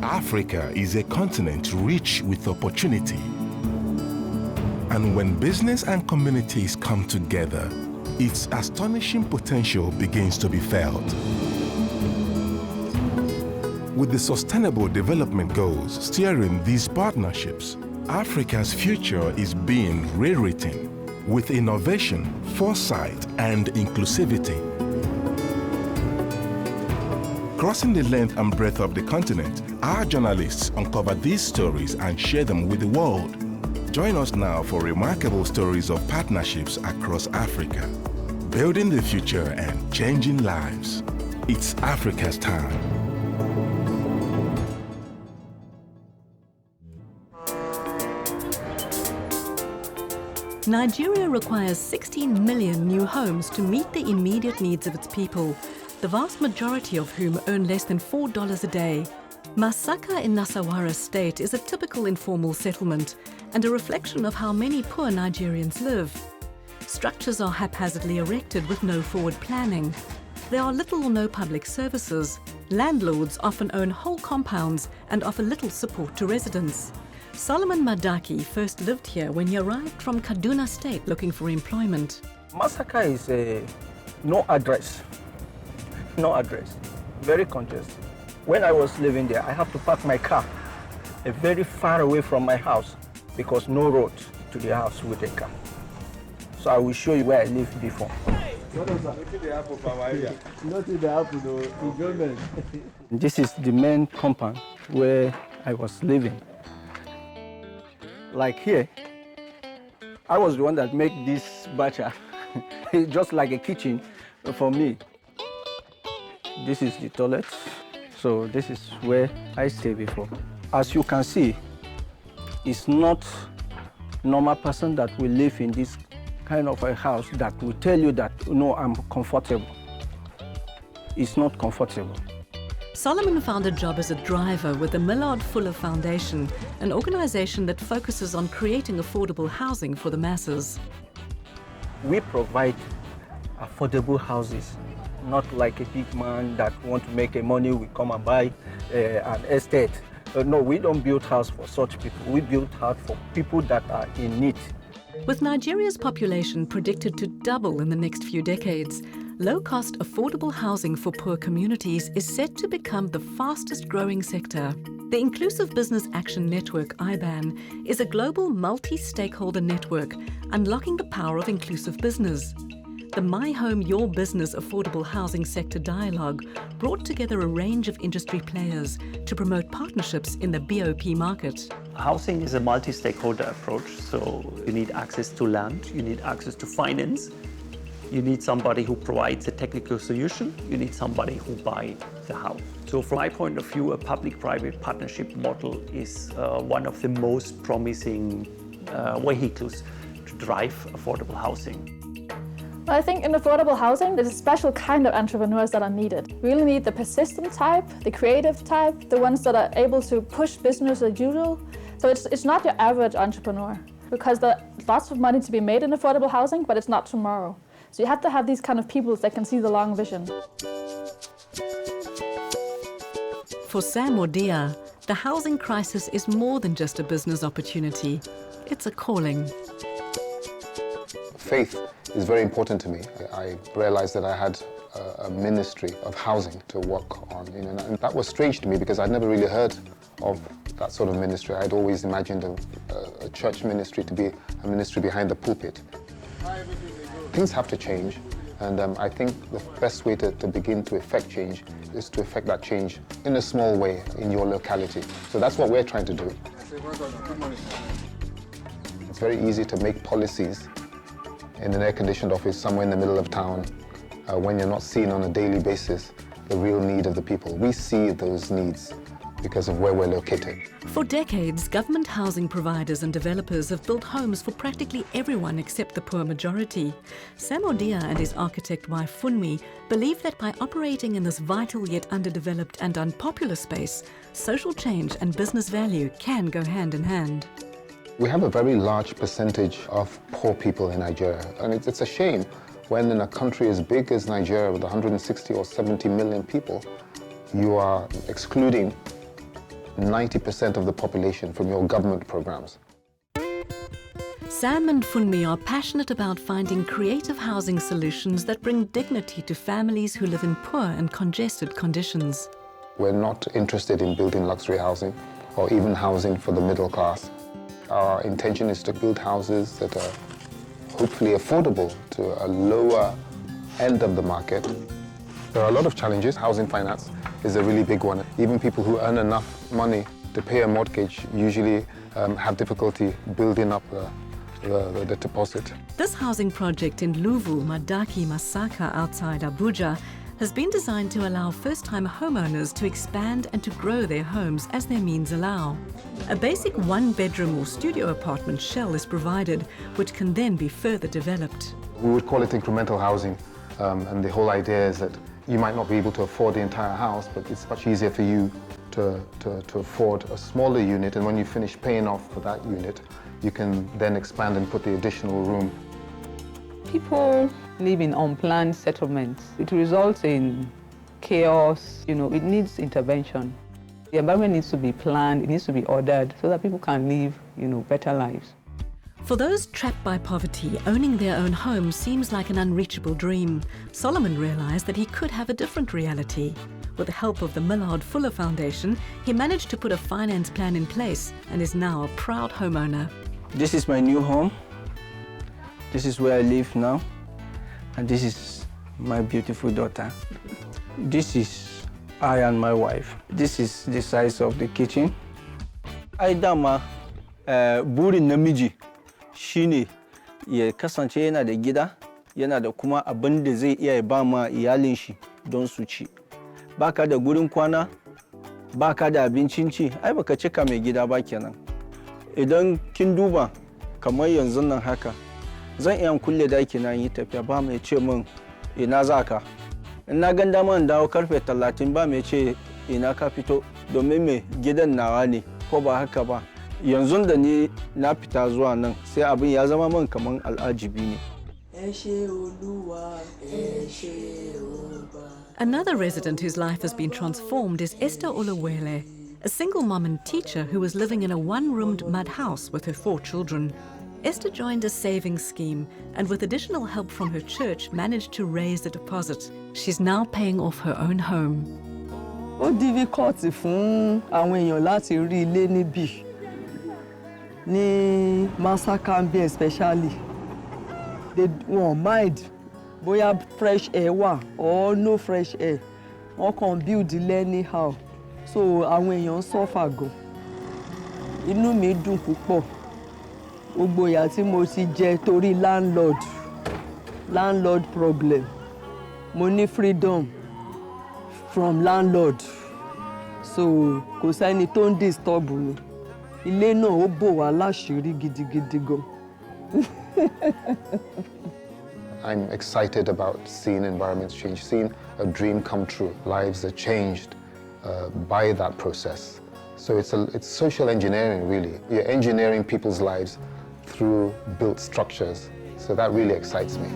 Africa is a continent rich with opportunity. And when business and communities come together, its astonishing potential begins to be felt. With the Sustainable Development Goals steering these partnerships, Africa's future is being rewritten with innovation, foresight, and inclusivity. Crossing the length and breadth of the continent, our journalists uncover these stories and share them with the world. Join us now for remarkable stories of partnerships across Africa, building the future and changing lives. It's Africa's time. Nigeria requires 16 million new homes to meet the immediate needs of its people, the vast majority of whom earn less than $4 a day. Masaka in Nasarawa State is a typical informal settlement and a reflection of how many poor Nigerians live. Structures are haphazardly erected with no forward planning. There are little or no public services. Landlords often own whole compounds and offer little support to residents. Solomon Madaki first lived here when he arrived from Kaduna State looking for employment. Masaka is no address, very congested. When I was living there, I have to park my car very far away from my house because no road to the house with a car. So I will show you where I lived before. This is the main compound where I was living. Like here, I was the one that made this bacha. It's just like a kitchen for me. This is the toilet. So this is where I stayed before. As you can see, it's not normal person that will live in this kind of a house that will tell you that, no, I'm comfortable. It's not comfortable. Solomon found a job as a driver with the Millard Fuller Foundation, an organization that focuses on creating affordable housing for the masses. We provide affordable houses, not like a big man that want to make money, we come and buy an estate. No, we don't build house for such people. We build house for people that are in need. With Nigeria's population predicted to double in the next few decades, low-cost, affordable housing for poor communities is set to become the fastest-growing sector. The Inclusive Business Action Network, IBAN, is a global multi-stakeholder network unlocking the power of inclusive business. The My Home, Your Business affordable housing sector dialogue brought together a range of industry players to promote partnerships in the BOP market. Housing is a multi-stakeholder approach, so you need access to land, you need access to finance, you need somebody who provides a technical solution, you need somebody who buys the house. So from my point of view, a public-private partnership model is one of the most promising vehicles to drive affordable housing. Well, I think in affordable housing, there's a special kind of entrepreneurs that are needed. We really need the persistent type, the creative type, the ones that are able to push business as usual. So it's not your average entrepreneur, because there's lots of money to be made in affordable housing, but it's not tomorrow. So you have to have these kind of people that can see the long vision. For Sam Odia, the housing crisis is more than just a business opportunity. It's a calling. Faith is very important to me. I realized that I had a ministry of housing to work on, and that was strange to me because I'd never really heard of that sort of ministry. I'd always imagined a church ministry to be a ministry behind the pulpit. Things have to change, and I think the best way to begin to effect change is to effect that change in a small way in your locality. So that's what we're trying to do. It's very easy to make policies in an air-conditioned office somewhere in the middle of town when you're not seeing on a daily basis the real need of the people. We see those needs because of where we're located. For decades, government housing providers and developers have built homes for practically everyone except the poor majority. Sam Odia and his architect wife Funmi believe that by operating in this vital yet underdeveloped and unpopular space, social change and business value can go hand in hand. We have a very large percentage of poor people in Nigeria, and it's a shame when in a country as big as Nigeria with 160 or 70 million people, you are excluding 90% of the population from your government programs. Sam and Funmi are passionate about finding creative housing solutions that bring dignity to families who live in poor and congested conditions. We're not interested in building luxury housing or even housing for the middle class. Our intention is to build houses that are hopefully affordable to a lower end of the market. There are a lot of challenges. Housing finance is a really big one. Even people who earn enough money to pay a mortgage usually have difficulty building up the deposit. This housing project in Luvu, Madaki, Masaka, outside Abuja, has been designed to allow first-time homeowners to expand and to grow their homes as their means allow. A basic one-bedroom or studio apartment shell is provided, which can then be further developed. We would call it incremental housing, and the whole idea is that you might not be able to afford the entire house, but it's much easier for you to afford a smaller unit, and when you finish paying off for that unit, you can then expand and put the additional room. People live in unplanned settlements. It results in chaos. It needs intervention. The environment needs to be planned, it needs to be ordered so that people can live, better lives. For those trapped by poverty, owning their own home seems like an unreachable dream. Solomon realized that he could have a different reality. With the help of the Millard Fuller Foundation, he managed to put a finance plan in place and is now a proud homeowner. This is my new home. This is where I live now. And this is my beautiful daughter. This is I and my wife. This is the size of the kitchen. Ai dama burin namiji shine ya kasance yana da gida, yana da kuma abin da zai iya ba ma iyalin shi don su ci. Baka da gurin kwana, baka da abincin ci, ai baka cika mai gida ba kenan. Idan kin duba kamar yanzu nan haka, zan iya kulle daki na yi tafiya ba mai ce min ina za ka. In na gan dama in dawo karfe 30 ba mai ce ina ka fito domin mai gidan nawa ne ko ba haka ba. Yanzu da ni na fita zuwa nan sai abin ya zama min kamar al'ajibi ne. Another resident whose life has been transformed is Esther Olawele, a single mom and teacher who was living in a one-roomed mud house with her 4 children. Esther joined a savings scheme and with additional help from her church managed to raise the deposit. She's now paying off her own home. Ó difficult fún àwọn èèyàn láti rí ilé níbí. Ní Masaka especially. They won't mind bóyá fresh air wà or no fresh air. Wọ́n kàn build ilé anyhow. So àwọn èèyàn suffer gan. Inú mi dùn púpọ̀. Gbogbo ìyà tí mo ti jẹ torí landlord problem. Mo ní freedom from landlord. So kò sẹ́ni tó ń disturb mi. Ilé náà ó bò wá láṣìírí gidigidi gan. I'm excited about seeing environments change, seeing a dream come true. Lives are changed by that process. So it's social engineering, really. You're engineering people's lives through built structures. So that really excites me.